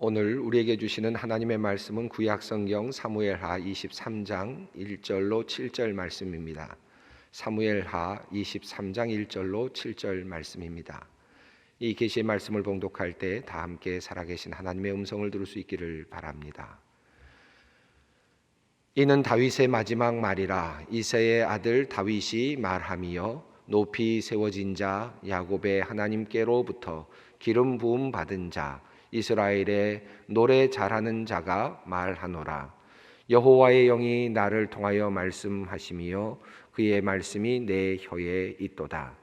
오늘 우리에게 주시는 하나님의 말씀은 구약성경 사무엘하 23장 1절로 7절 말씀입니다. 사무엘하 23장 1절로 7절 말씀입니다. 이 계시의 말씀을 봉독할 때 다 함께 살아계신 하나님의 음성을 들을 수 있기를 바랍니다. 이는 다윗의 마지막 말이라. 이새의 아들 다윗이 말하미여 높이 세워진 자 야곱의 하나님께로부터 기름 부음 받은 자 이스라엘의 노래 잘하는 자가 말하노라. 여호와의 영이 나를 통하여 말씀하시며 그의 말씀이 내 혀에 있도다.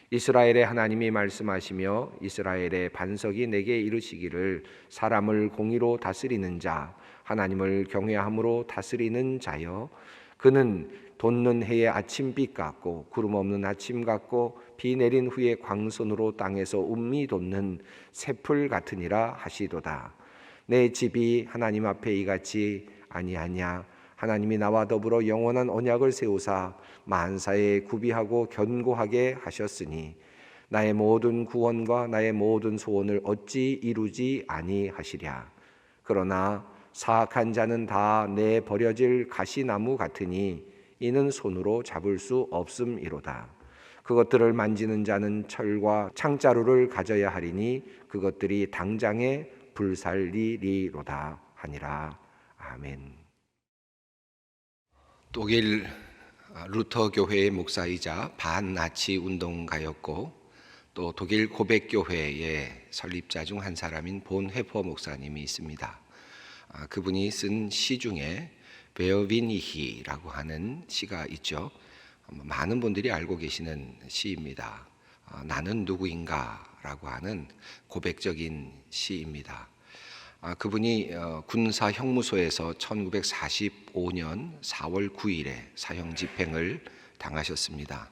이스라엘의 하나님이 말씀하시며 이스라엘의 반석이 내게 이르시기를 사람을 공의로 다스리는 자 하나님을 경외함으로 다스리는 자여 그는 돋는 해의 아침빛 같고 구름 없는 아침 같고 비 내린 후에 광선으로 땅에서 운미 돋는 새풀 같으니라 하시도다. 내 집이 하나님 앞에 이같이 아니하냐. 하나님이 나와 더불어 영원한 언약을 세우사 만사에 구비하고 견고하게 하셨으니 나의 모든 구원과 나의 모든 소원을 어찌 이루지 아니하시랴. 그러나 사악한 자는 다 내 버려질 가시나무 같으니 이는 손으로 잡을 수 없음이로다. 그것들을 만지는 자는 철과 창자루를 가져야 하리니 그것들이 당장에 불살리리로다 하니라. 아멘. 독일 루터 교회의 목사이자 반나치 운동가였고 또 독일 고백교회의 설립자 중 한 사람인 본 회퍼 목사님이 있습니다. 그분이 쓴 시 중에 베어비니히라고 하는 시가 있죠. 많은 분들이 알고 계시는 시입니다. 나는 누구인가라고 하는 고백적인 시입니다. 그분이 군사 형무소에서 1945년 4월 9일에 사형 집행을 당하셨습니다.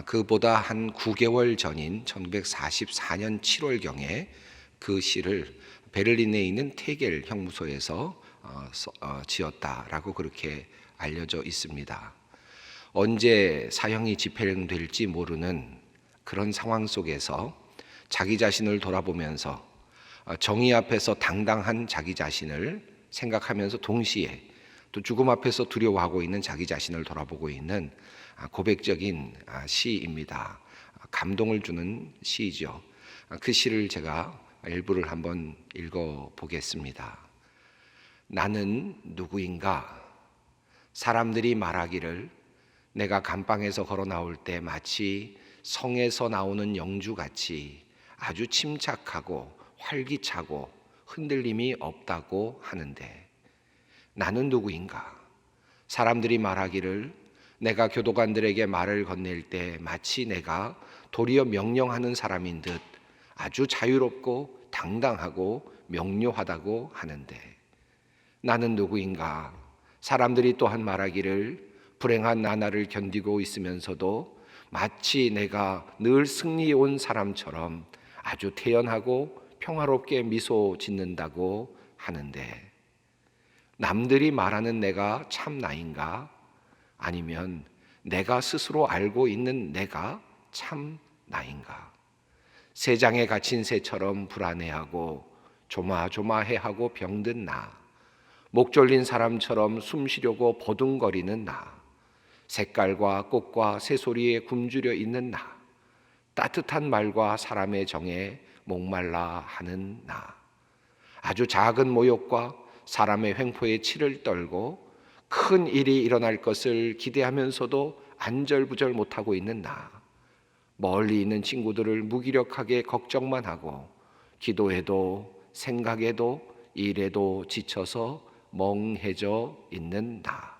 그보다 한 9개월 전인 1944년 7월경에 그 시를 베를린에 있는 테겔 형무소에서 지었다라고 그렇게 알려져 있습니다. 언제 사형이 집행될지 모르는 그런 상황 속에서 자기 자신을 돌아보면서 정의 앞에서 당당한 자기 자신을 생각하면서 동시에 또 죽음 앞에서 두려워하고 있는 자기 자신을 돌아보고 있는 고백적인 시입니다. 감동을 주는 시죠. 그 시를 제가 일부를 한번 읽어 보겠습니다. 나는 누구인가? 사람들이 말하기를 내가 감방에서 걸어 나올 때 마치 성에서 나오는 영주같이 아주 침착하고 활기차고 흔들림이 없다고 하는데 나는 누구인가? 사람들이 말하기를 내가 교도관들에게 말을 건넬 때 마치 내가 도리어 명령하는 사람인 듯 아주 자유롭고 당당하고 명료하다고 하는데 나는 누구인가? 사람들이 또한 말하기를 불행한 나날을 견디고 있으면서도 마치 내가 늘 승리해 온 사람처럼 아주 태연하고 평화롭게 미소 짓는다고 하는데 남들이 말하는 내가 참 나인가? 아니면 내가 스스로 알고 있는 내가 참 나인가? 새장에 갇힌 새처럼 불안해하고 조마조마해하고 병든 나, 목 졸린 사람처럼 숨 쉬려고 버둥거리는 나, 색깔과 꽃과 새소리에 굶주려 있는 나, 따뜻한 말과 사람의 정에 목말라 하는 나, 아주 작은 모욕과 사람의 횡포에 치를 떨고 큰 일이 일어날 것을 기대하면서도 안절부절 못하고 있는 나, 멀리 있는 친구들을 무기력하게 걱정만 하고 기도해도 생각해도 일에도 지쳐서 멍해져 있는 나,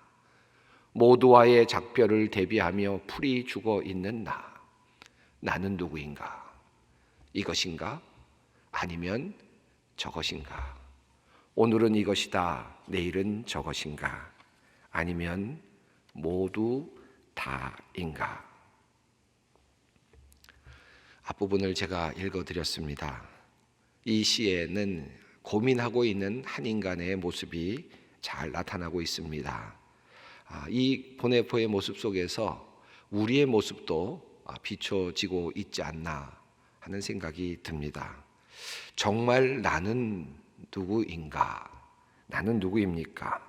모두와의 작별을 대비하며 풀이 죽어 있는 나, 나는 누구인가? 이것인가? 아니면 저것인가? 오늘은 이것이다, 내일은 저것인가? 아니면 모두 다인가? 앞부분을 제가 읽어드렸습니다. 이 시에는 고민하고 있는 한 인간의 모습이 잘 나타나고 있습니다. 이 보네포의 모습 속에서 우리의 모습도 비춰지고 있지 않나 하는 생각이 듭니다. 정말 나는 누구인가? 나는 누구입니까?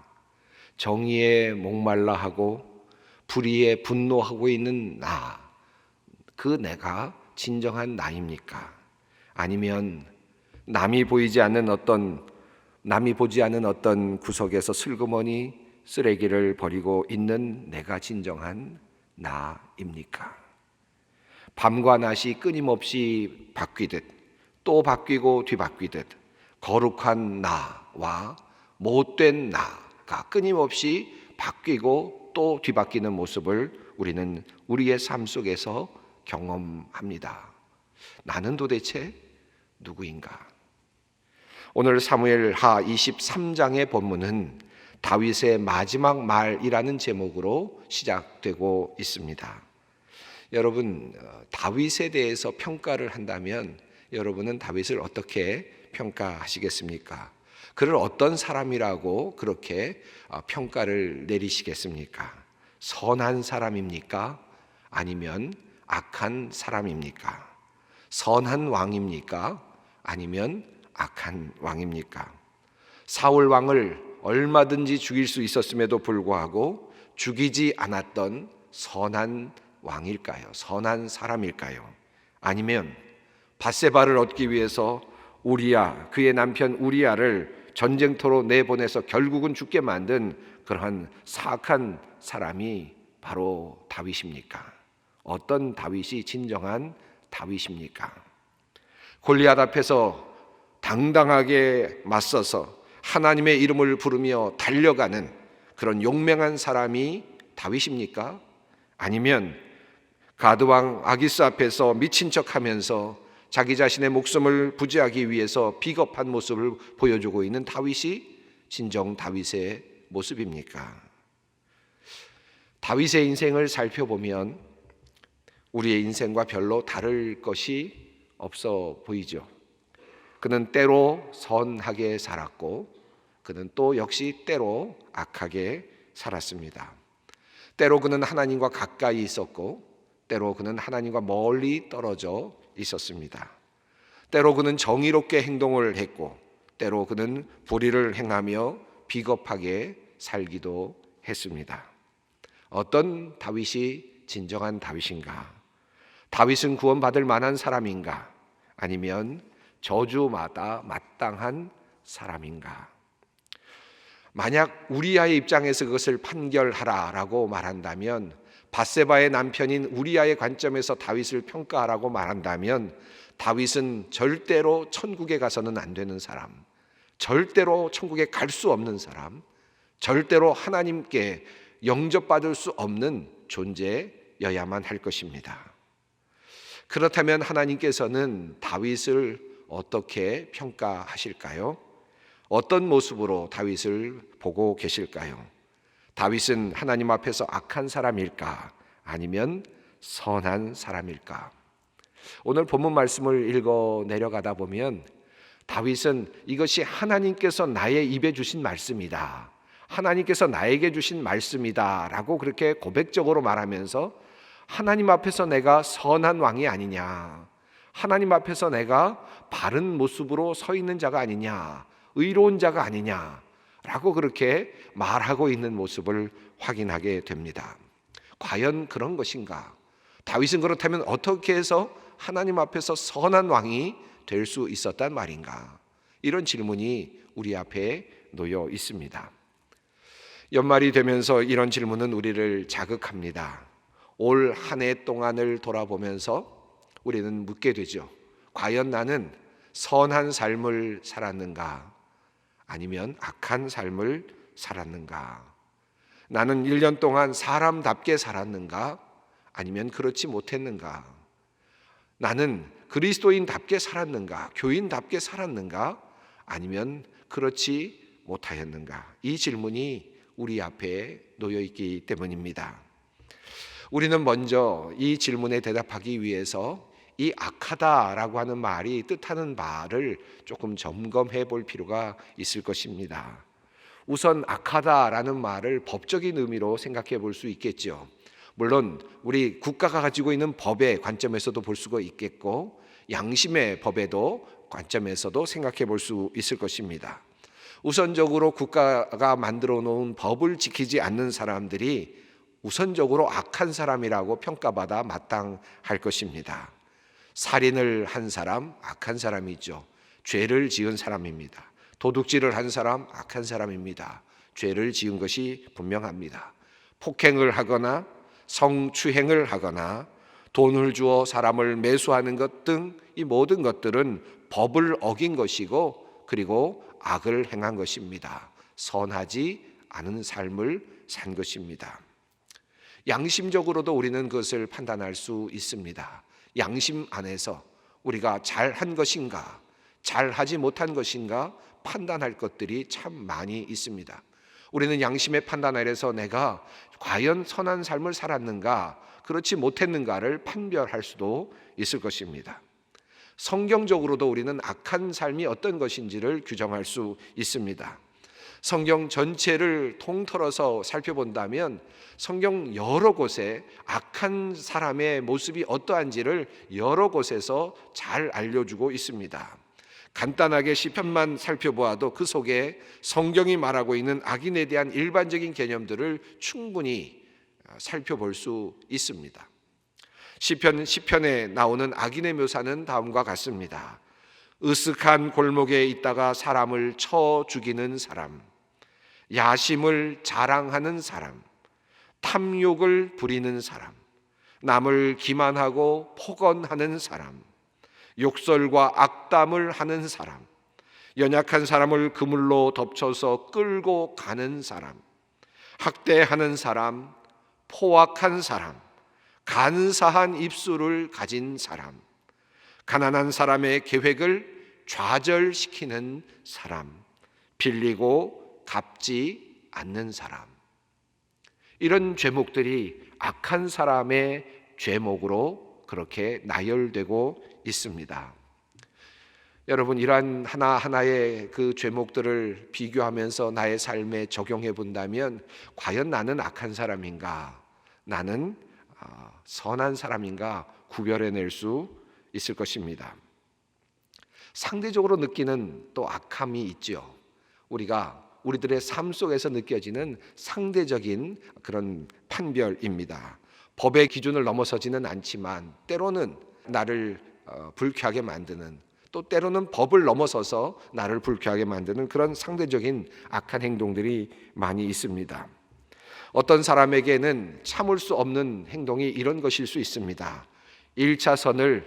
정의에 목말라 하고 불의에 분노하고 있는 나, 그 내가 진정한 나입니까? 아니면 남이 보지 않는 어떤 구석에서 슬그머니 쓰레기를 버리고 있는 내가 진정한 나입니까? 밤과 낮이 끊임없이 바뀌듯 또 바뀌고 뒤바뀌듯 거룩한 나와 못된 나가 끊임없이 바뀌고 또 뒤바뀌는 모습을 우리는 우리의 삶 속에서 경험합니다. 나는 도대체 누구인가? 오늘 사무엘하 23장의 본문은 다윗의 마지막 말이라는 제목으로 시작되고 있습니다. 여러분, 다윗에 대해서 평가를 한다면 여러분은 다윗을 어떻게 평가하시겠습니까? 그를 어떤 사람이라고 그렇게 평가를 내리시겠습니까? 선한 사람입니까? 아니면 악한 사람입니까? 선한 왕입니까? 아니면 악한 왕입니까? 사울 왕을 얼마든지 죽일 수 있었음에도 불구하고 죽이지 않았던 선한 왕일까요? 선한 사람일까요? 아니면 밧세바를 얻기 위해서 그의 남편 우리야를 전쟁터로 내보내서 결국은 죽게 만든 그러한 사악한 사람이 바로 다윗입니까? 어떤 다윗이 진정한 다윗입니까? 골리앗 앞에서 당당하게 맞서서 하나님의 이름을 부르며 달려가는 그런 용맹한 사람이 다윗입니까? 아니면 가드왕 아기스 앞에서 미친 척하면서 자기 자신의 목숨을 부지하기 위해서 비겁한 모습을 보여주고 있는 다윗이 진정 다윗의 모습입니까? 다윗의 인생을 살펴보면 우리의 인생과 별로 다를 것이 없어 보이죠. 그는 때로 선하게 살았고 그는 또 역시 때로 악하게 살았습니다. 때로 그는 하나님과 가까이 있었고 때로 그는 하나님과 멀리 떨어져 있었습니다. 때로 그는 정의롭게 행동을 했고 때로 그는 불의를 행하며 비겁하게 살기도 했습니다. 어떤 다윗이 진정한 다윗인가? 다윗은 구원받을 만한 사람인가? 아니면 저주마다 마땅한 사람인가? 만약 우리아의 입장에서 그것을 판결하라라고 말한다면, 밧세바의 남편인 우리아의 관점에서 다윗을 평가하라고 말한다면, 다윗은 절대로 천국에 가서는 안 되는 사람, 절대로 천국에 갈 수 없는 사람, 절대로 하나님께 영접받을 수 없는 존재여야만 할 것입니다. 그렇다면 하나님께서는 다윗을 어떻게 평가하실까요? 어떤 모습으로 다윗을 보고 계실까요? 다윗은 하나님 앞에서 악한 사람일까? 아니면 선한 사람일까? 오늘 본문 말씀을 읽어 내려가다 보면 다윗은 이것이 하나님께서 나의 입에 주신 말씀이다, 하나님께서 나에게 주신 말씀이다 라고 그렇게 고백적으로 말하면서 하나님 앞에서 내가 선한 왕이 아니냐, 하나님 앞에서 내가 바른 모습으로 서 있는 자가 아니냐, 의로운 자가 아니냐 라고 그렇게 말하고 있는 모습을 확인하게 됩니다. 과연 그런 것인가? 다윗은 그렇다면 어떻게 해서 하나님 앞에서 선한 왕이 될 수 있었단 말인가? 이런 질문이 우리 앞에 놓여 있습니다. 연말이 되면서 이런 질문은 우리를 자극합니다. 올 한 해 동안을 돌아보면서 우리는 묻게 되죠. 과연 나는 선한 삶을 살았는가? 아니면 악한 삶을 살았는가? 나는 1년 동안 사람답게 살았는가? 아니면 그렇지 못했는가? 나는 그리스도인답게 살았는가? 교인답게 살았는가? 아니면 그렇지 못하였는가? 이 질문이 우리 앞에 놓여 있기 때문입니다. 우리는 먼저 이 질문에 대답하기 위해서 이 악하다라고 하는 말이 뜻하는 바를 조금 점검해 볼 필요가 있을 것입니다. 우선 악하다라는 말을 법적인 의미로 생각해 볼 수 있겠죠. 물론 우리 국가가 가지고 있는 법의 관점에서도 볼 수가 있겠고, 양심의 법에도 관점에서도 생각해 볼 수 있을 것입니다. 우선적으로 국가가 만들어 놓은 법을 지키지 않는 사람들이 우선적으로 악한 사람이라고 평가받아 마땅할 것입니다. 살인을 한 사람, 악한 사람이죠. 죄를 지은 사람입니다. 도둑질을 한 사람, 악한 사람입니다. 죄를 지은 것이 분명합니다. 폭행을 하거나 성추행을 하거나 돈을 주어 사람을 매수하는 것 등 이 모든 것들은 법을 어긴 것이고 그리고 악을 행한 것입니다. 선하지 않은 삶을 산 것입니다. 양심적으로도 우리는 그것을 판단할 수 있습니다. 양심 안에서 우리가 잘한 것인가, 잘하지 못한 것인가 판단할 것들이 참 많이 있습니다. 우리는 양심의 판단 아래서 내가 과연 선한 삶을 살았는가, 그렇지 못했는가를 판별할 수도 있을 것입니다. 성경적으로도 우리는 악한 삶이 어떤 것인지를 규정할 수 있습니다. 성경 전체를 통틀어서 살펴본다면 성경 여러 곳에 악한 사람의 모습이 어떠한지를 여러 곳에서 잘 알려주고 있습니다. 간단하게 시편만 살펴보아도 그 속에 성경이 말하고 있는 악인에 대한 일반적인 개념들을 충분히 살펴볼 수 있습니다. 시편에 나오는 악인의 묘사는 다음과 같습니다. 으슥한 골목에 있다가 사람을 쳐 죽이는 사람, 야심을 자랑하는 사람, 탐욕을 부리는 사람, 남을 기만하고 폭언하는 사람, 욕설과 악담을 하는 사람, 연약한 사람을 그물로 덮쳐서 끌고 가는 사람, 학대하는 사람, 포악한 사람, 간사한 입술을 가진 사람, 가난한 사람의 계획을 좌절시키는 사람, 빌리고 갚지 않는 사람. 이런 죄목들이 악한 사람의 죄목으로 그렇게 나열되고 있습니다. 여러분, 이러한 하나하나의 그 죄목들을 비교하면서 나의 삶에 적용해 본다면 과연 나는 악한 사람인가, 나는 선한 사람인가 구별해낼 수 있을 것입니다. 상대적으로 느끼는 또 악함이 있죠. 우리들의 삶 속에서 느껴지는 상대적인 그런 판별입니다. 법의 기준을 넘어서지는 않지만 때로는 나를 불쾌하게 만드는, 또 때로는 법을 넘어서서 나를 불쾌하게 만드는 그런 상대적인 악한 행동들이 많이 있습니다. 어떤 사람에게는 참을 수 없는 행동이 이런 것일 수 있습니다. 1차선을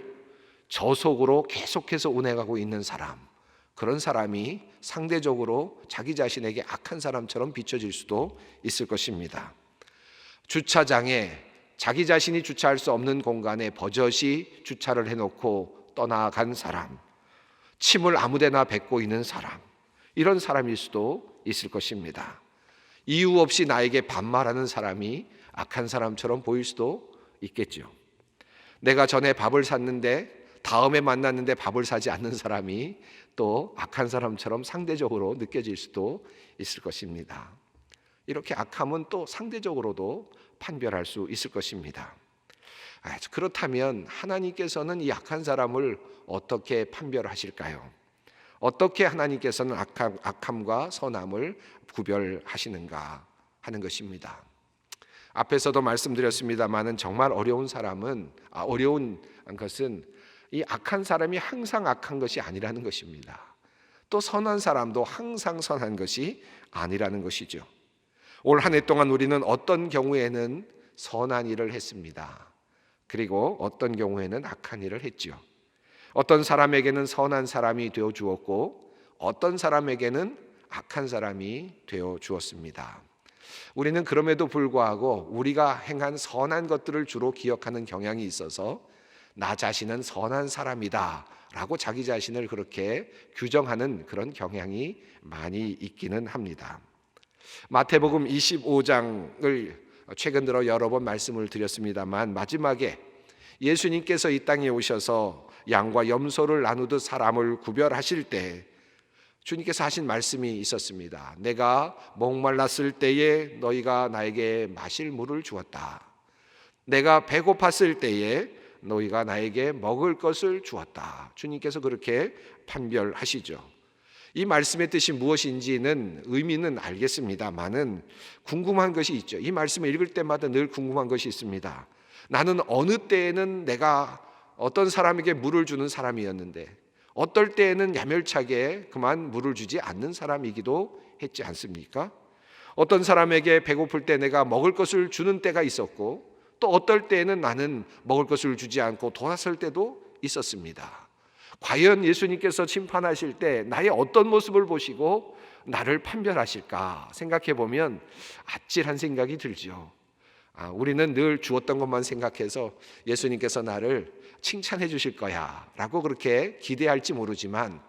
저속으로 계속해서 운행하고 있는 사람, 그런 사람이 상대적으로 자기 자신에게 악한 사람처럼 비춰질 수도 있을 것입니다. 주차장에 자기 자신이 주차할 수 없는 공간에 버젓이 주차를 해놓고 떠나간 사람, 침을 아무데나 뱉고 있는 사람, 이런 사람일 수도 있을 것입니다. 이유 없이 나에게 반말하는 사람이 악한 사람처럼 보일 수도 있겠죠. 내가 전에 밥을 샀는데 다음에 만났는데 밥을 사지 않는 사람이 또 악한 사람처럼 상대적으로 느껴질 수도 있을 것입니다. 이렇게 악함은 또 상대적으로도 판별할 수 있을 것입니다. 그렇다면 하나님께서는 이 악한 사람을 어떻게 판별하실까요? 어떻게 하나님께서는 악함과 선함을 구별하시는가 하는 것입니다. 앞에서도 말씀드렸습니다마는 정말 어려운 것은 이 악한 사람이 항상 악한 것이 아니라는 것입니다. 또 선한 사람도 항상 선한 것이 아니라는 것이죠. 올 한 해 동안 우리는 어떤 경우에는 선한 일을 했습니다. 그리고 어떤 경우에는 악한 일을 했죠. 어떤 사람에게는 선한 사람이 되어 주었고 어떤 사람에게는 악한 사람이 되어 주었습니다. 우리는 그럼에도 불구하고 우리가 행한 선한 것들을 주로 기억하는 경향이 있어서 나 자신은 선한 사람이다 라고 자기 자신을 그렇게 규정하는 그런 경향이 많이 있기는 합니다. 마태복음 25장을 최근 들어 여러 번 말씀을 드렸습니다만 마지막에 예수님께서 이 땅에 오셔서 양과 염소를 나누듯 사람을 구별하실 때 주님께서 하신 말씀이 있었습니다. 내가 목말랐을 때에 너희가 나에게 마실 물을 주었다. 내가 배고팠을 때에 너희가 나에게 먹을 것을 주었다. 주님께서 그렇게 판별하시죠. 이 말씀의 뜻이 무엇인지는 의미는 알겠습니다만은 궁금한 것이 있죠. 이 말씀을 읽을 때마다 늘 궁금한 것이 있습니다. 나는 어느 때에는 내가 어떤 사람에게 물을 주는 사람이었는데 어떨 때에는 야멸차게 그만 물을 주지 않는 사람이기도 했지 않습니까? 어떤 사람에게 배고플 때 내가 먹을 것을 주는 때가 있었고 또 어떨 때에는 나는 먹을 것을 주지 않고 돌아설 때도 있었습니다. 과연 예수님께서 심판하실 때 나의 어떤 모습을 보시고 나를 판별하실까 생각해 보면 아찔한 생각이 들죠. 우리는 늘 주었던 것만 생각해서 예수님께서 나를 칭찬해 주실 거야 라고 그렇게 기대할지 모르지만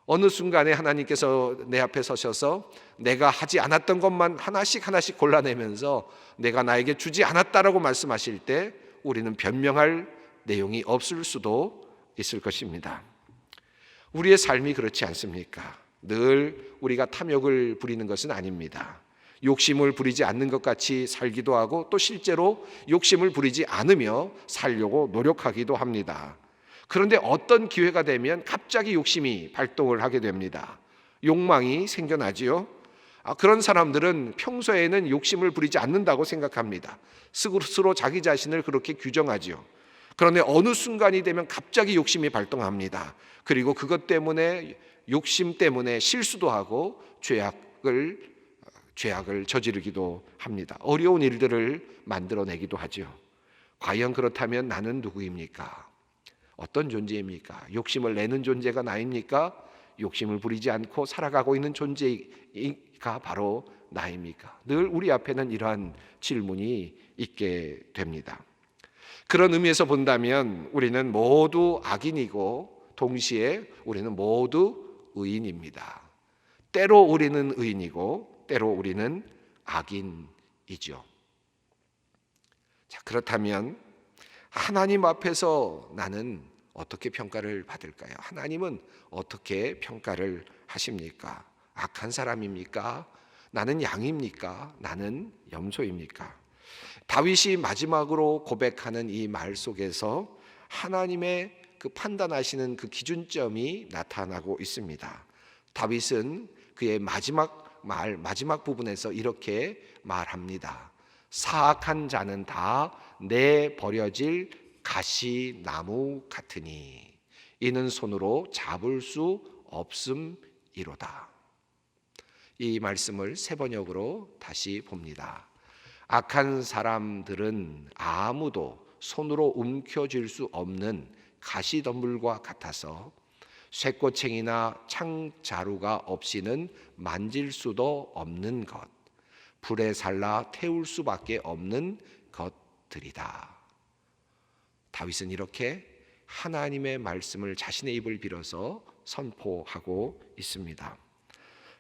어느 순간에 하나님께서 내 앞에 서셔서 내가 하지 않았던 것만 하나씩 골라내면서 내가 나에게 주지 않았다라고 말씀하실 때 우리는 변명할 내용이 없을 수도 있을 것입니다. 우리의 삶이 그렇지 않습니까? 늘 우리가 탐욕을 부리는 것은 아닙니다. 욕심을 부리지 않는 것 같이 살기도 하고 또 실제로 욕심을 부리지 않으며 살려고 노력하기도 합니다. 그런데 어떤 기회가 되면 갑자기 욕심이 발동을 하게 됩니다. 욕망이 생겨나지요. 그런 사람들은 평소에는 욕심을 부리지 않는다고 생각합니다. 스스로 자기 자신을 그렇게 규정하지요. 그런데 어느 순간이 되면 갑자기 욕심이 발동합니다. 그리고 그것 때문에 욕심 때문에 실수도 하고 죄악을 저지르기도 합니다. 어려운 일들을 만들어내기도 하죠. 과연 그렇다면 나는 누구입니까? 어떤 존재입니까? 욕심을 내는 존재가 나입니까? 욕심을 부리지 않고 살아가고 있는 존재가 바로 나입니까? 늘 우리 앞에는 이러한 질문이 있게 됩니다. 그런 의미에서 본다면 우리는 모두 악인이고 동시에 우리는 모두 의인입니다. 때로 우리는 의인이고 때로 우리는 악인이죠. 자, 그렇다면 하나님 앞에서 나는 어떻게 평가를 받을까요? 하나님은 어떻게 평가를 하십니까? 악한 사람입니까? 나는 양입니까? 나는 염소입니까? 다윗이 마지막으로 고백하는 이 말 속에서 하나님의 그 판단하시는 그 기준점이 나타나고 있습니다. 다윗은 그의 마지막 부분에서 이렇게 말합니다. 사악한 자는 다 내버려질 가시나무 같으니 이는 손으로 잡을 수 없음이로다. 이 말씀을 세 번역으로 다시 봅니다. 악한 사람들은 아무도 손으로 움켜쥘 수 없는 가시덤불과 같아서 쇠꼬챙이나 창자루가 없이는 만질 수도 없는 것, 불에 살라 태울 수밖에 없는 것들이다. 다윗은 이렇게 하나님의 말씀을 자신의 입을 빌어서 선포하고 있습니다.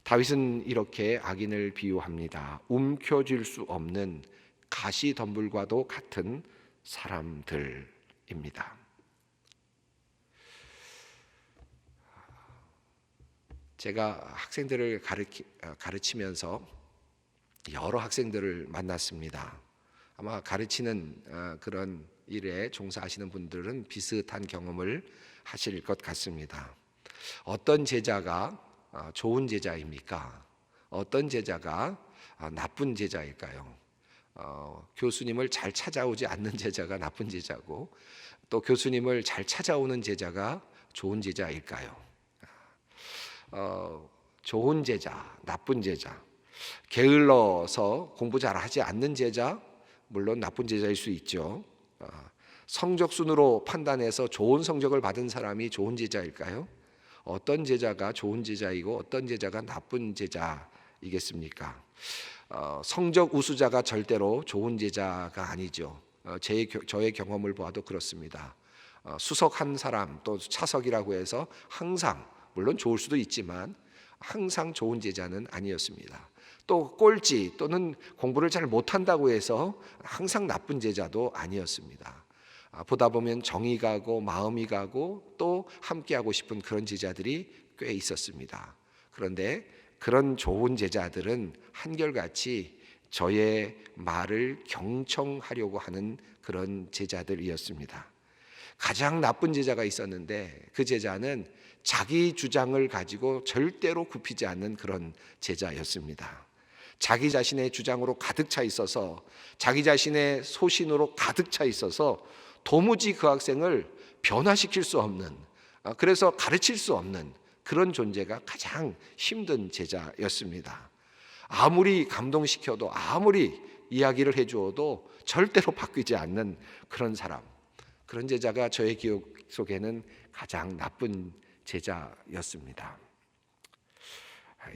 다윗은 이렇게 악인을 비유합니다. 움켜쥘 수 없는 가시덤불과도 같은 사람들입니다. 제가 학생들을 가르치면서 여러 학생들을 만났습니다. 아마 가르치는 그런 일에 종사하시는 분들은 비슷한 경험을 하실 것 같습니다. 어떤 제자가 좋은 제자입니까? 어떤 제자가 나쁜 제자일까요? 교수님을 잘 찾아오지 않는 제자가 나쁜 제자고 또 교수님을 잘 찾아오는 제자가 좋은 제자일까요? 좋은 제자, 나쁜 제자, 게을러서 공부 잘하지 않는 제자, 물론 나쁜 제자일 수 있죠. 성적 순으로 판단해서 좋은 성적을 받은 사람이 좋은 제자일까요? 어떤 제자가 좋은 제자이고 어떤 제자가 나쁜 제자이겠습니까? 성적 우수자가 절대로 좋은 제자가 아니죠. 저의 경험을 보아도 그렇습니다. 수석한 사람 또 차석이라고 해서 항상 물론 좋을 수도 있지만 항상 좋은 제자는 아니었습니다. 또 꼴찌 또는 공부를 잘 못한다고 해서 항상 나쁜 제자도 아니었습니다. 보다 보면 정이 가고 마음이 가고 또 함께하고 싶은 그런 제자들이 꽤 있었습니다. 그런데 그런 좋은 제자들은 한결같이 저의 말을 경청하려고 하는 그런 제자들이었습니다. 가장 나쁜 제자가 있었는데 그 제자는 자기 주장을 가지고 절대로 굽히지 않는 그런 제자였습니다. 자기 자신의 주장으로 가득 차 있어서, 자기 자신의 소신으로 가득 차 있어서 도무지 그 학생을 변화시킬 수 없는, 그래서 가르칠 수 없는 그런 존재가 가장 힘든 제자였습니다. 아무리 감동시켜도, 아무리 이야기를 해주어도 절대로 바뀌지 않는 그런 사람, 그런 제자가 저의 기억 속에는 가장 나쁜 제자였습니다.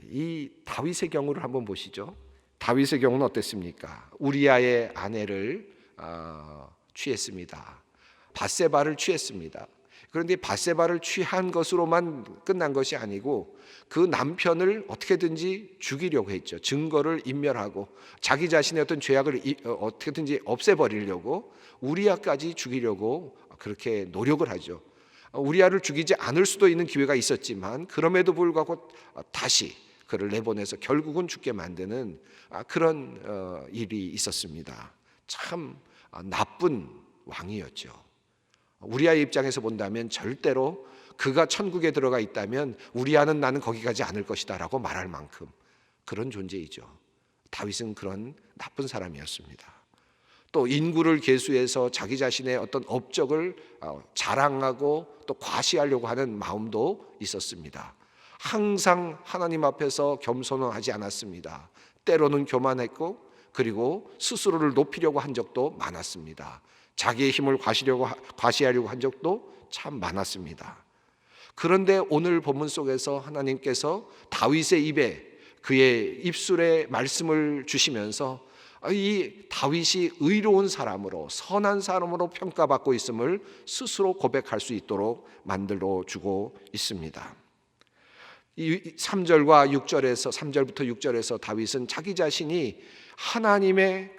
이 다윗의 경우를 한번 보시죠. 다윗의 경우는 어땠습니까? 우리아의 아내를 취했습니다. 밧세바를 취했습니다. 그런데 밧세바를 취한 것으로만 끝난 것이 아니고 그 남편을 어떻게든지 죽이려고 했죠. 증거를 인멸하고 자기 자신의 어떤 죄악을 어떻게든지 없애버리려고 우리아까지 죽이려고 그렇게 노력을 하죠. 우리아를 죽이지 않을 수도 있는 기회가 있었지만 그럼에도 불구하고 다시 그를 내보내서 결국은 죽게 만드는 그런 일이 있었습니다. 참 나쁜 왕이었죠. 우리아의 입장에서 본다면 절대로 그가 천국에 들어가 있다면 우리아는 나는 거기 가지 않을 것이다 라고 말할 만큼 그런 존재이죠. 다윗은 그런 나쁜 사람이었습니다. 또 인구를 계수해서 자기 자신의 어떤 업적을 자랑하고 또 과시하려고 하는 마음도 있었습니다. 항상 하나님 앞에서 겸손은 하지 않았습니다. 때로는 교만했고 그리고 스스로를 높이려고 한 적도 많았습니다. 자기의 힘을 과시하려고 한 적도 참 많았습니다. 그런데 오늘 본문 속에서 하나님께서 다윗의 입에, 그의 입술에 말씀을 주시면서 이 다윗이 의로운 사람으로, 선한 사람으로 평가받고 있음을 스스로 고백할 수 있도록 만들어 주고 있습니다. 이 3절과 6절에서 3절부터 6절에서 다윗은 자기 자신이 하나님의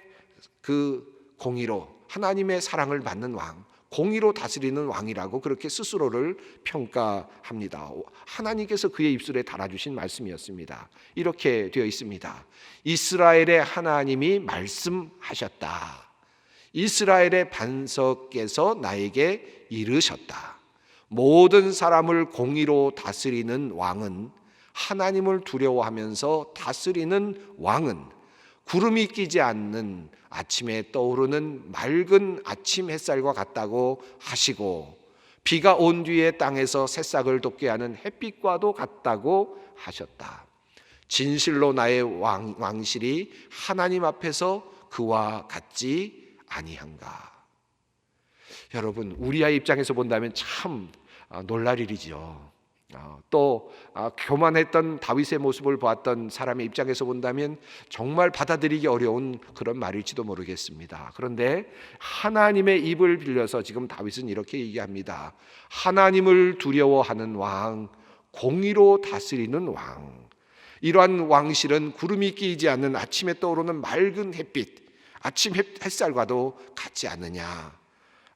그 공의로, 하나님의 사랑을 받는 왕, 공의로 다스리는 왕이라고 그렇게 스스로를 평가합니다. 하나님께서 그의 입술에 달아주신 말씀이었습니다. 이렇게 되어 있습니다. 이스라엘의 하나님이 말씀하셨다. 이스라엘의 반석께서 나에게 이르셨다. 모든 사람을 공의로 다스리는 왕은, 하나님을 두려워하면서 다스리는 왕은 구름이 끼지 않는 아침에 떠오르는 맑은 아침 햇살과 같다고 하시고 비가 온 뒤에 땅에서 새싹을 돋게 하는 햇빛과도 같다고 하셨다. 진실로 나의 왕실이 하나님 앞에서 그와 같지 아니한가. 여러분, 우리의 입장에서 본다면 참 놀랄 일이죠. 또 교만했던 다윗의 모습을 보았던 사람의 입장에서 본다면 정말 받아들이기 어려운 그런 말일지도 모르겠습니다. 그런데 하나님의 입을 빌려서 지금 다윗은 이렇게 얘기합니다. 하나님을 두려워하는 왕, 공의로 다스리는 왕. 이러한 왕실은 구름이 끼지 않는 아침에 떠오르는 맑은 햇빛, 아침 햇살과도 같지 않느냐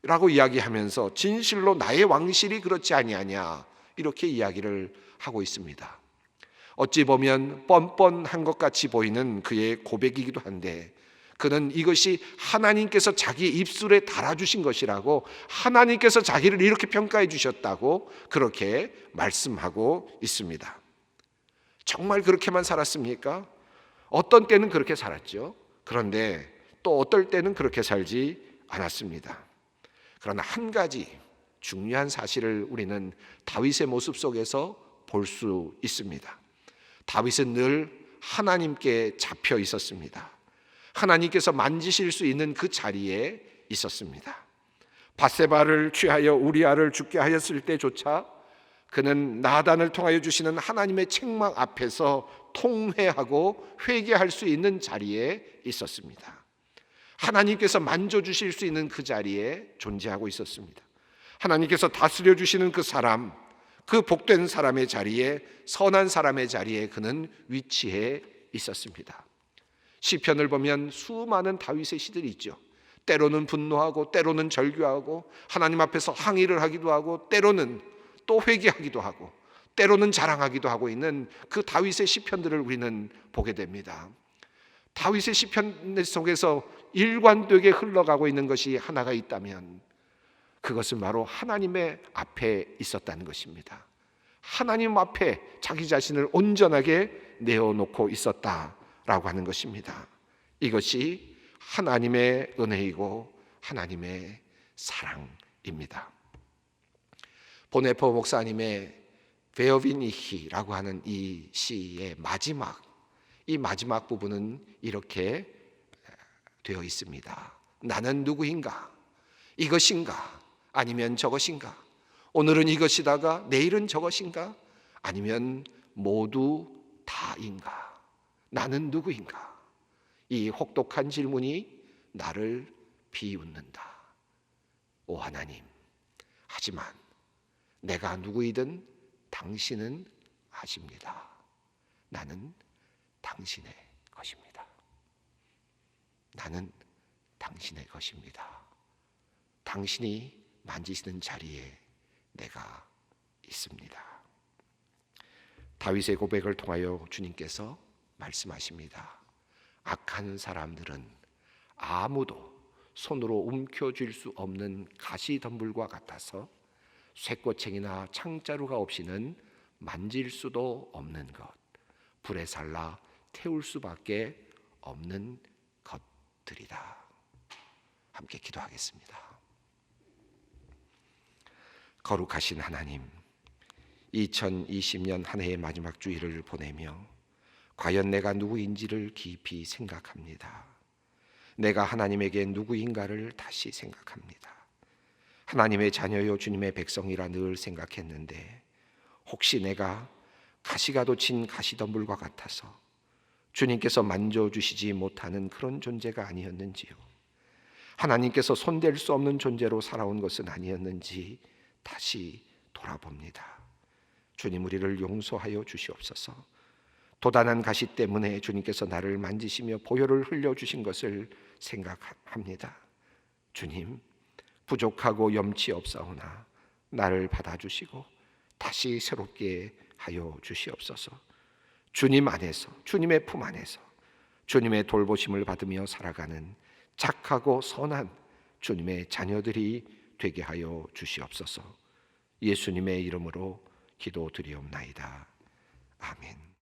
라고 이야기하면서 진실로 나의 왕실이 그렇지 아니하냐 이렇게 이야기를 하고 있습니다. 어찌 보면 뻔뻔한 것 같이 보이는 그의 고백이기도 한데 그는 이것이 하나님께서 자기 입술에 달아주신 것이라고, 하나님께서 자기를 이렇게 평가해 주셨다고 그렇게 말씀하고 있습니다. 정말 그렇게만 살았습니까? 어떤 때는 그렇게 살았죠. 그런데 또 어떨 때는 그렇게 살지 않았습니다. 그러나 한 가지 중요한 사실을 우리는 다윗의 모습 속에서 볼 수 있습니다. 다윗은 늘 하나님께 잡혀 있었습니다. 하나님께서 만지실 수 있는 그 자리에 있었습니다. 밧세바를 취하여 우리아를 죽게 하였을 때조차 그는 나단을 통하여 주시는 하나님의 책망 앞에서 통회하고 회개할 수 있는 자리에 있었습니다. 하나님께서 만져주실 수 있는 그 자리에 존재하고 있었습니다. 하나님께서 다스려 주시는 그 사람, 그 복된 사람의 자리에, 선한 사람의 자리에 그는 위치해 있었습니다. 시편을 보면 수많은 다윗의 시들이 있죠. 때로는 분노하고 때로는 절규하고 하나님 앞에서 항의를 하기도 하고 때로는 또 회개하기도 하고 때로는 자랑하기도 하고 있는 그 다윗의 시편들을 우리는 보게 됩니다. 다윗의 시편 속에서 일관되게 흘러가고 있는 것이 하나가 있다면 그것은 바로 하나님의 앞에 있었다는 것입니다. 하나님 앞에 자기 자신을 온전하게 내어놓고 있었다라고 하는 것입니다. 이것이 하나님의 은혜이고 하나님의 사랑입니다. 보네포 목사님의 베어비니히라고 하는 이 시의 이 마지막 부분은 이렇게 되어 있습니다. 나는 누구인가? 이것인가? 아니면 저것인가? 오늘은 이것이다가 내일은 저것인가? 아니면 모두 다인가? 나는 누구인가? 이 혹독한 질문이 나를 비웃는다. 오 하나님, 하지만 내가 누구이든 당신은 아십니다. 나는 당신의 것입니다. 나는 당신의 것입니다. 당신이 만지시는 자리에 내가 있습니다. 다윗의 고백을 통하여 주님께서 말씀하십니다. 악한 사람들은 아무도 손으로 움켜쥘 수 없는 가시덤불과 같아서 쇠꼬챙이나 창자루가 없이는 만질 수도 없는 것, 불에 살라 태울 수밖에 없는 것들이다. 함께 기도하겠습니다. 거룩하신 하나님, 2020년 한 해의 마지막 주일을 보내며 과연 내가 누구인지를 깊이 생각합니다. 내가 하나님에게 누구인가를 다시 생각합니다. 하나님의 자녀요 주님의 백성이라 늘 생각했는데 혹시 내가 가시가 돋친 가시덤불과 같아서 주님께서 만져주시지 못하는 그런 존재가 아니었는지요. 하나님께서 손댈 수 없는 존재로 살아온 것은 아니었는지 다시 돌아봅니다. 주님, 우리를 용서하여 주시옵소서. 도단한 가시 때문에 주님께서 나를 만지시며 보혈을 흘려주신 것을 생각합니다. 주님, 부족하고 염치 없사오나 나를 받아주시고 다시 새롭게 하여 주시옵소서. 주님 안에서, 주님의 품 안에서 주님의 돌보심을 받으며 살아가는 착하고 선한 주님의 자녀들이 되게 하여 주시옵소서. 예수님의 이름으로 기도드리옵나이다. 아멘.